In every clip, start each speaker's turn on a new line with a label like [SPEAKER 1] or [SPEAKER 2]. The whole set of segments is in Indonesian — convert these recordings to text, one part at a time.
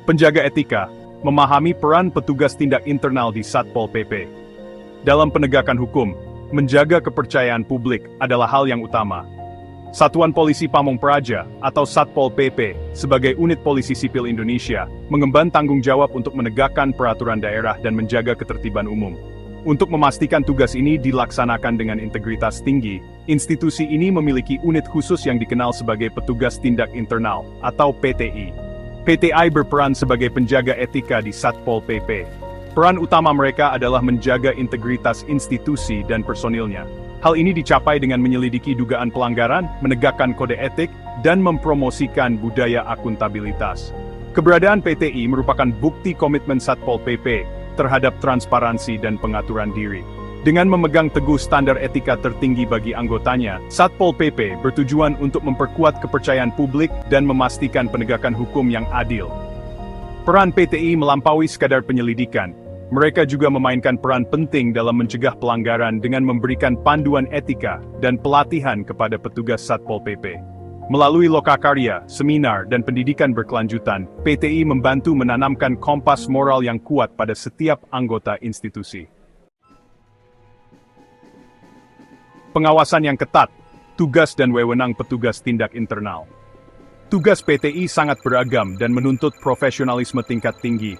[SPEAKER 1] Penjaga etika memahami peran petugas tindak internal di Satpol PP. Dalam penegakan hukum, menjaga kepercayaan publik adalah hal yang utama. Satuan Polisi Pamong Praja atau Satpol PP sebagai unit polisi sipil Indonesia mengemban tanggung jawab untuk menegakkan peraturan daerah dan menjaga ketertiban umum. Untuk memastikan tugas ini dilaksanakan dengan integritas tinggi, institusi ini memiliki unit khusus yang dikenal sebagai Petugas Tindak Internal atau PTI. PTI berperan sebagai penjaga etika di Satpol PP. Peran utama mereka adalah menjaga integritas institusi dan personilnya. Hal ini dicapai dengan menyelidiki dugaan pelanggaran, menegakkan kode etik, dan mempromosikan budaya akuntabilitas. Keberadaan PTI merupakan bukti komitmen Satpol PP terhadap transparansi dan pengaturan diri. Dengan memegang teguh standar etika tertinggi bagi anggotanya, Satpol PP bertujuan untuk memperkuat kepercayaan publik dan memastikan penegakan hukum yang adil. Peran PTI melampaui sekadar penyelidikan. Mereka juga memainkan peran penting dalam mencegah pelanggaran dengan memberikan panduan etika dan pelatihan kepada petugas Satpol PP. Melalui lokakarya, seminar, dan pendidikan berkelanjutan, PTI membantu menanamkan kompas moral yang kuat pada setiap anggota institusi. Pengawasan yang ketat, tugas dan wewenang petugas tindak internal. Tugas PTI sangat beragam dan menuntut profesionalisme tingkat tinggi.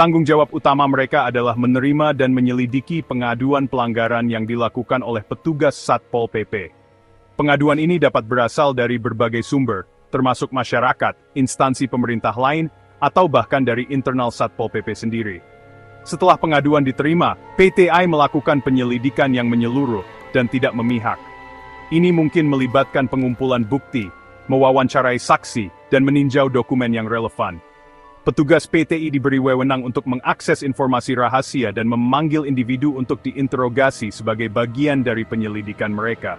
[SPEAKER 1] Tanggung jawab utama mereka adalah menerima dan menyelidiki pengaduan pelanggaran yang dilakukan oleh petugas Satpol PP. Pengaduan ini dapat berasal dari berbagai sumber, termasuk masyarakat, instansi pemerintah lain, atau bahkan dari internal Satpol PP sendiri. Setelah pengaduan diterima, PTI melakukan penyelidikan yang menyeluruh dan tidak memihak. Ini mungkin melibatkan pengumpulan bukti, mewawancarai saksi, dan meninjau dokumen yang relevan. Petugas PTI diberi wewenang untuk mengakses informasi rahasia dan memanggil individu untuk diinterogasi sebagai bagian dari penyelidikan mereka.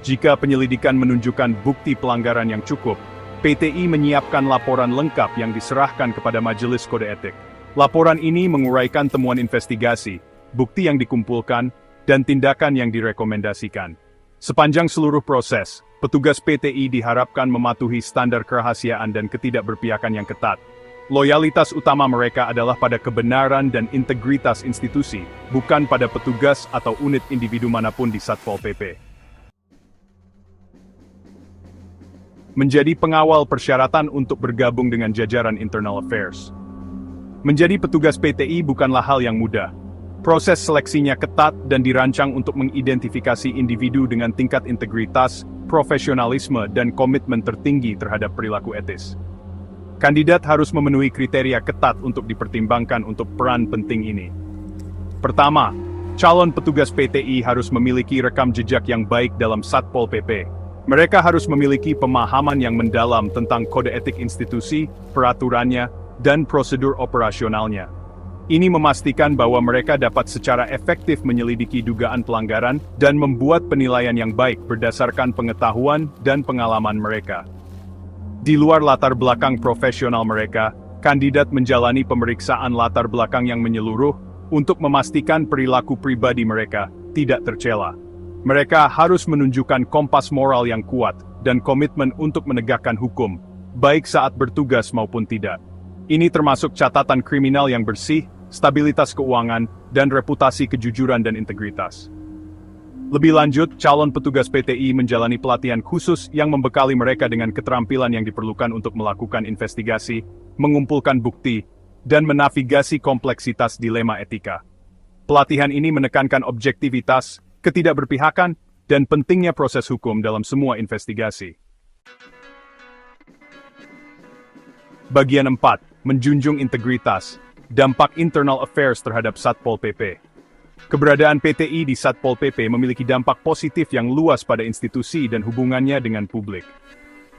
[SPEAKER 1] Jika penyelidikan menunjukkan bukti pelanggaran yang cukup, PTI menyiapkan laporan lengkap yang diserahkan kepada Majelis Kode Etik. Laporan ini menguraikan temuan investigasi, bukti yang dikumpulkan, dan tindakan yang direkomendasikan. Sepanjang seluruh proses, petugas PTI diharapkan mematuhi standar kerahasiaan dan ketidakberpihakan yang ketat. Loyalitas utama mereka adalah pada kebenaran dan integritas institusi, bukan pada petugas atau unit individu manapun di Satpol PP. Menjadi pengawal persyaratan untuk bergabung dengan jajaran Internal Affairs. Menjadi petugas PTI bukanlah hal yang mudah. Proses seleksinya ketat dan dirancang untuk mengidentifikasi individu dengan tingkat integritas, profesionalisme, dan komitmen tertinggi terhadap perilaku etis. Kandidat harus memenuhi kriteria ketat untuk dipertimbangkan untuk peran penting ini. Pertama, calon petugas PTI harus memiliki rekam jejak yang baik dalam Satpol PP. Mereka harus memiliki pemahaman yang mendalam tentang kode etik institusi, peraturannya, dan prosedur operasionalnya. Ini memastikan bahwa mereka dapat secara efektif menyelidiki dugaan pelanggaran dan membuat penilaian yang baik berdasarkan pengetahuan dan pengalaman mereka. Di luar latar belakang profesional mereka, kandidat menjalani pemeriksaan latar belakang yang menyeluruh untuk memastikan perilaku pribadi mereka tidak tercela. Mereka harus menunjukkan kompas moral yang kuat dan komitmen untuk menegakkan hukum, baik saat bertugas maupun tidak. Ini termasuk catatan kriminal yang bersih, stabilitas keuangan, dan reputasi kejujuran dan integritas. Lebih lanjut, calon petugas PTI menjalani pelatihan khusus yang membekali mereka dengan keterampilan yang diperlukan untuk melakukan investigasi, mengumpulkan bukti, dan menavigasi kompleksitas dilema etika. Pelatihan ini menekankan objektivitas, ketidakberpihakan, dan pentingnya proses hukum dalam semua investigasi. Bagian 4. Menjunjung integritas. Dampak Internal Affairs terhadap Satpol PP. Keberadaan PTI di Satpol PP memiliki dampak positif yang luas pada institusi dan hubungannya dengan publik.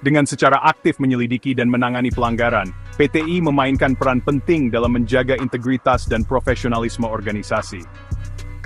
[SPEAKER 1] Dengan secara aktif menyelidiki dan menangani pelanggaran, PTI memainkan peran penting dalam menjaga integritas dan profesionalisme organisasi.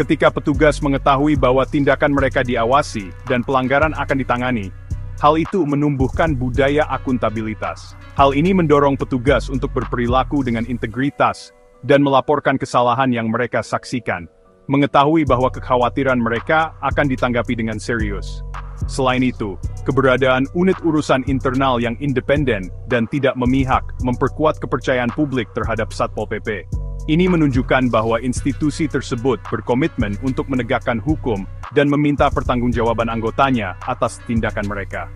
[SPEAKER 1] Ketika petugas mengetahui bahwa tindakan mereka diawasi dan pelanggaran akan ditangani, hal itu menumbuhkan budaya akuntabilitas. Hal ini mendorong petugas untuk berperilaku dengan integritas dan melaporkan kesalahan yang mereka saksikan, mengetahui bahwa kekhawatiran mereka akan ditanggapi dengan serius. Selain itu, keberadaan unit urusan internal yang independen dan tidak memihak memperkuat kepercayaan publik terhadap Satpol PP. Ini menunjukkan bahwa institusi tersebut berkomitmen untuk menegakkan hukum dan meminta pertanggungjawaban anggotanya atas tindakan mereka.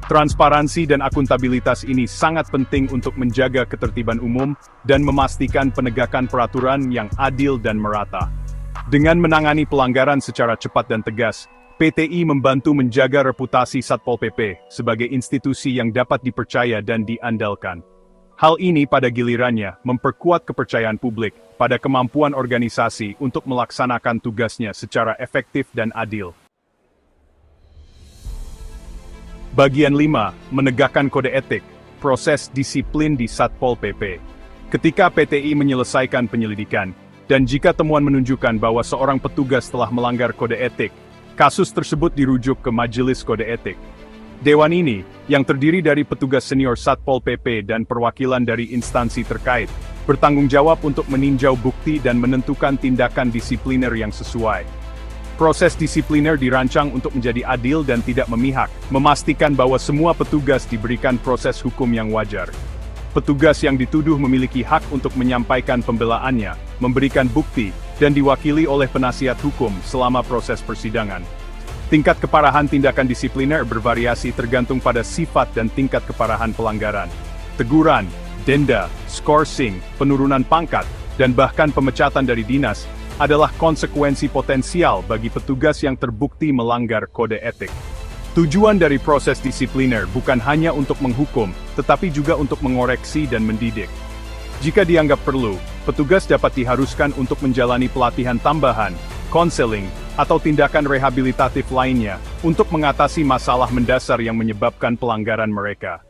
[SPEAKER 1] Transparansi dan akuntabilitas ini sangat penting untuk menjaga ketertiban umum dan memastikan penegakan peraturan yang adil dan merata. Dengan menangani pelanggaran secara cepat dan tegas, PTI membantu menjaga reputasi Satpol PP sebagai institusi yang dapat dipercaya dan diandalkan. Hal ini pada gilirannya memperkuat kepercayaan publik pada kemampuan organisasi untuk melaksanakan tugasnya secara efektif dan adil. Bagian 5. Menegakkan kode etik, proses disiplin di Satpol PP. Ketika PTI menyelesaikan penyelidikan, dan jika temuan menunjukkan bahwa seorang petugas telah melanggar kode etik, kasus tersebut dirujuk ke Majelis Kode Etik. Dewan ini, yang terdiri dari petugas senior Satpol PP dan perwakilan dari instansi terkait, bertanggung jawab untuk meninjau bukti dan menentukan tindakan disipliner yang sesuai. Proses disipliner dirancang untuk menjadi adil dan tidak memihak, memastikan bahwa semua petugas diberikan proses hukum yang wajar. Petugas yang dituduh memiliki hak untuk menyampaikan pembelaannya, memberikan bukti, dan diwakili oleh penasihat hukum selama proses persidangan. Tingkat keparahan tindakan disipliner bervariasi tergantung pada sifat dan tingkat keparahan pelanggaran. Teguran, denda, skorsing, penurunan pangkat, dan bahkan pemecatan dari dinas adalah konsekuensi potensial bagi petugas yang terbukti melanggar kode etik. Tujuan dari proses disipliner bukan hanya untuk menghukum, tetapi juga untuk mengoreksi dan mendidik. Jika dianggap perlu, petugas dapat diharuskan untuk menjalani pelatihan tambahan, konseling, atau tindakan rehabilitatif lainnya untuk mengatasi masalah mendasar yang menyebabkan pelanggaran mereka.